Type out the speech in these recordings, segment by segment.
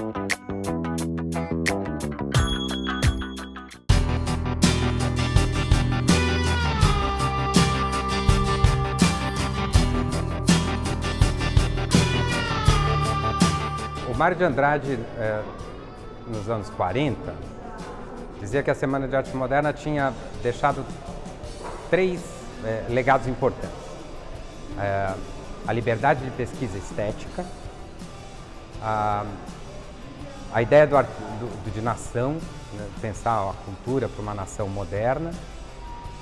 O Mário de Andrade, nos anos 40, dizia que a Semana de Arte Moderna tinha deixado três legados importantes. A liberdade de pesquisa estética, a ideia de nação, né, pensar a cultura para uma nação moderna,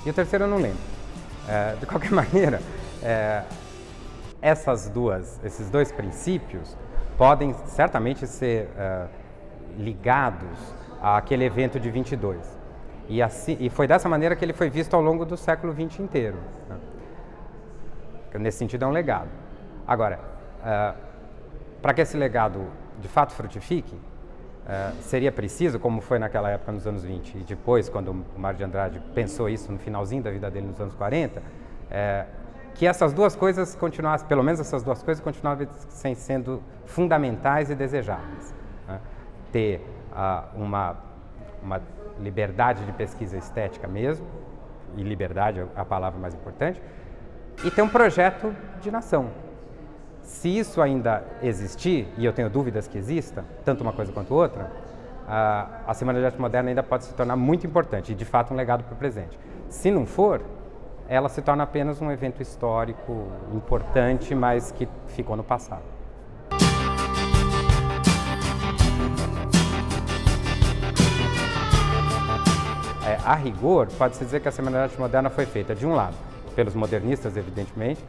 e o terceiro eu não lembro. De qualquer maneira, esses dois princípios podem certamente ser ligados àquele evento de 22. E foi dessa maneira que ele foi visto ao longo do século XX inteiro. Né? Nesse sentido, é um legado. Agora, para que esse legado de fato frutifique, seria preciso, como foi naquela época nos anos 20 e depois, quando o Mário de Andrade pensou isso no finalzinho da vida dele nos anos 40, que essas duas coisas continuassem, pelo menos essas duas coisas continuassem sendo fundamentais e desejáveis. Né? Ter uma liberdade de pesquisa estética mesmo, e liberdade é a palavra mais importante, e ter um projeto de nação. Se isso ainda existir, e eu tenho dúvidas que exista, tanto uma coisa quanto outra, a Semana de Arte Moderna ainda pode se tornar muito importante e, de fato, um legado para o presente. Se não for, ela se torna apenas um evento histórico importante, mas que ficou no passado. A rigor, pode-se dizer que a Semana de Arte Moderna foi feita, de um lado, pelos modernistas, evidentemente,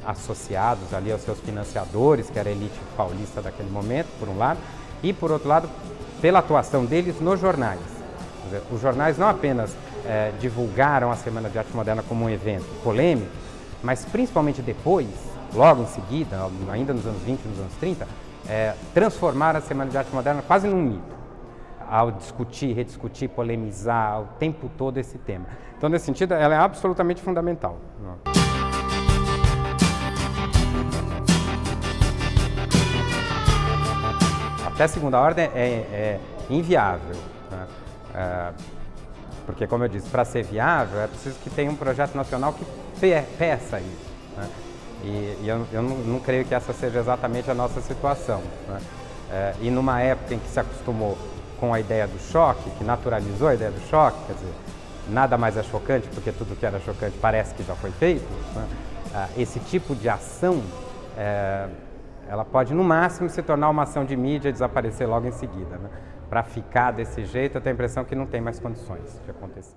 associados ali aos seus financiadores, que era a elite paulista daquele momento, por um lado, e, por outro lado, pela atuação deles nos jornais. Quer dizer, os jornais não apenas divulgaram a Semana de Arte Moderna como um evento polêmico, mas principalmente depois, logo em seguida, ainda nos anos 20 e nos anos 30, transformaram a Semana de Arte Moderna quase num mito, ao discutir, rediscutir, polemizar o tempo todo esse tema. Então, nesse sentido, ela é absolutamente fundamental. Até segunda ordem é inviável, né? Porque, como eu disse, para ser viável é preciso que tenha um projeto nacional que peça isso. Né? E eu não creio que essa seja exatamente a nossa situação. Né? E numa época em que se acostumou com a ideia do choque, que naturalizou a ideia do choque, quer dizer, nada mais é chocante porque tudo que era chocante parece que já foi feito, né? Esse tipo de ação, ela pode no máximo se tornar uma ação de mídia e desaparecer logo em seguida. Né? Para ficar desse jeito, eu tenho a impressão que não tem mais condições de acontecer.